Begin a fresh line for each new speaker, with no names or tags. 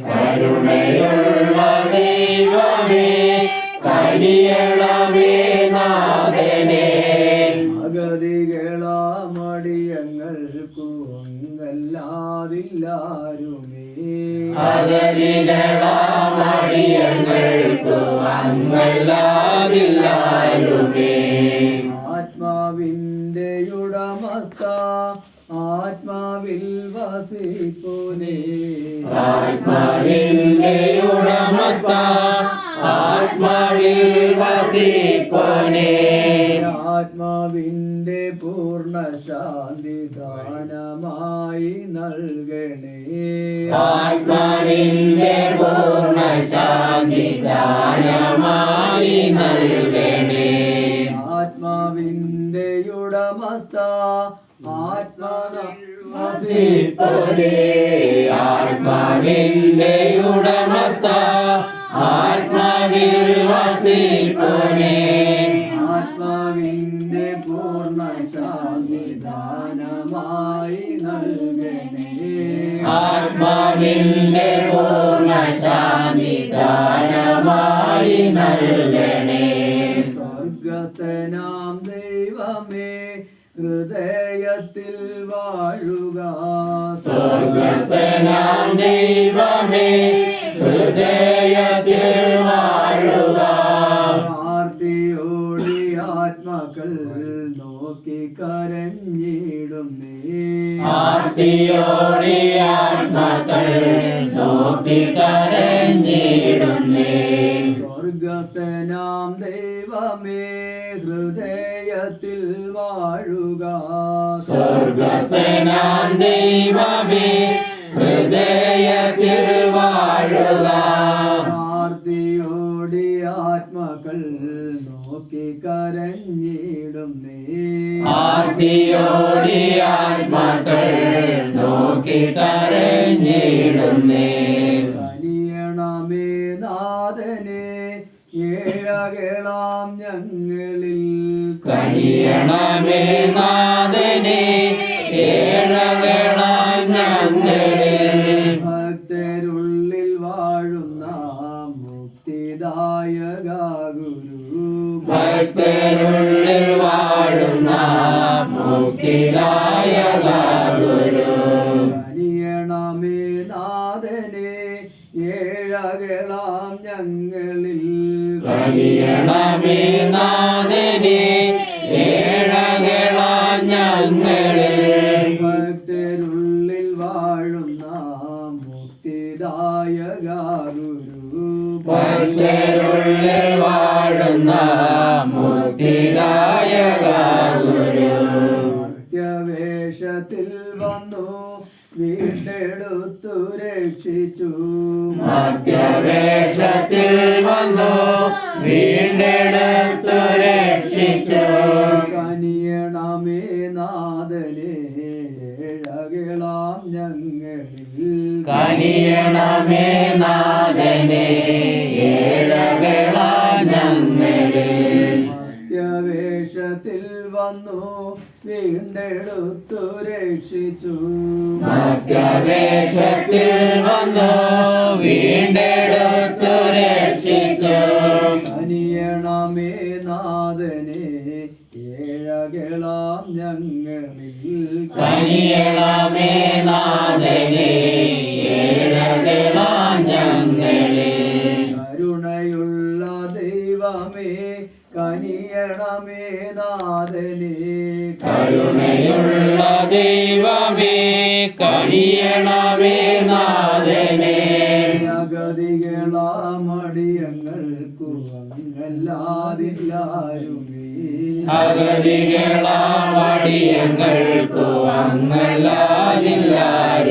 കരുണയുള്ള ദൈവമേ കനിയണമേ നാഥനേ.
അഗതികളാമടിയങ്ങൾക്കു അങ്ങല്ലാതില്ലാരുമേ.
അഗതികളാമടിയങ്ങൾക്കു അങ്ങല്ലാതില്ലാരുമേ.
ആത്മാവിന്റെ ഉടമസ്ഥ ആത്മാവിൽ വസിപ്പോനേ.
ആത്മാവിന്റെ ഉടമസ്ഥ ആത്മാവിൽ വസിപ്പോനേ.
ആത്മാവിന്റെ പൂർണ്ണ ശാന്തി ദാനമായി നൽകണേ.
ആത്മാവിന്റെ പൂർണ്ണ ശാന്തി ദാനമായി നൽകണേ.
ആത്മാവിന്റെ ഉടമസ്ഥ
വസിപ്പോനേ. ആത്മാവിന്റെ ഉടമസ്ഥ ആത്മാവിൽ വസിപ്പോനേ.
ആത്മാവിന്റെ പൂർണ്ണ ശാന്തി ദാനമായി നൽകണേ.
ആത്മാവിന്റെ പൂർണ്ണ ശാന്തി ദാനമായി നൽകണേ.
സ്വർഗസ്ഥനാം ദൈവമേ ഹൃദയത്തിൽ വാഴുക.
സ്വർഗസ്ഥനാം ദൈവമേ ഹൃദയത്തിൽ വാഴുക.
ആർത്തിയോടി ആത്മാക്കൾ നോക്കി കരഞ്ഞിടുന്നേ.
ആർത്തിയോടി ആത്മാക്കൾ നോക്കി കരഞ്ഞിടുന്നേ.
സ്വർഗസ്ഥനാം ദൈവമേ ഹൃദയത്തിൽ വാഴുക.
സ്വർഗസ്ഥനാം ദൈവമേ ഹൃദയത്തിൽ വാഴുക.
ആർത്തിയോടി ആത്മാക്കൾ നോക്കി കരഞ്ഞിടുന്നേ.
ആർത്തിയോടി ആത്മാക്കൾ നോക്കി കരഞ്ഞിടുന്നേ.
കനിയണമേ നാഥനെ ഏഴകളാം ഞങ്ങളിൽ.
കനിയണമേ നാഥനെ ഏഴകളാം ഞങ്ങളിൽ.
ഭക്തരുള്ളിൽ വാഴുന്ന മുക്തിദായക ഗുരു.
ഭക്തരുള്ളിൽ വാഴുന്ന മുക്തിദായക ഗുരു.
കനിയണമേ നാഥനെ ഏഴകളാം ഞങ്ങളിൽ.
കനിയണമേ നാഥനെ ഏഴകളാം ഞങ്ങളിൽ.
ഭക്തരുള്ളിൽ വാഴുന്ന മുക്തിദായക ഗുരു.
ഭക്തരുള്ളിൽ വാഴുന്ന മുക്തിദായക ഗുരു.
മർത്യവേഷത്തിൽ വന്നു വീണ്ടെടുത്തു രക്ഷിച്ചു.
മർത്യവേഷത്തിൽ വന്നു വീണ്ടെടുത്തു രക്ഷിച്ചു.
കനിയണമേ നാഥനെ ഏഴകളാം ഞങ്ങളിൽ.
കനിയണമേ നാഥനെ ഏഴകളാം ഞങ്ങളിൽ.
മർത്യവേഷത്തിൽ വന്നു വീണ്ടെടുത്തു രക്ഷിച്ചു.
മർത്യവേഷത്തിൽ വന്നു വീണ്ടെടുത്തു രക്ഷിച്ചു.
കനിയണമേ നാഥനെ ഏഴകളാം ഞങ്ങളിൽ.
കനിയണമേ നാഥനെ ഏഴകളാം ഞങ്ങളിൽ.
കരുണയുള്ള ദൈവമേ കനിയണമേ നാഥനെ.
കരുണയുള്ള ദൈവമേ കനിയണമേ നാഥനെ.
അഗതികളാമടിയങ്ങൾക്കു അങ്ങല്ലാതില്ലാരുമേ.
അഗതികളാമടിയങ്ങൾക്കു അങ്ങല്ലാതില്ലാരുമേ.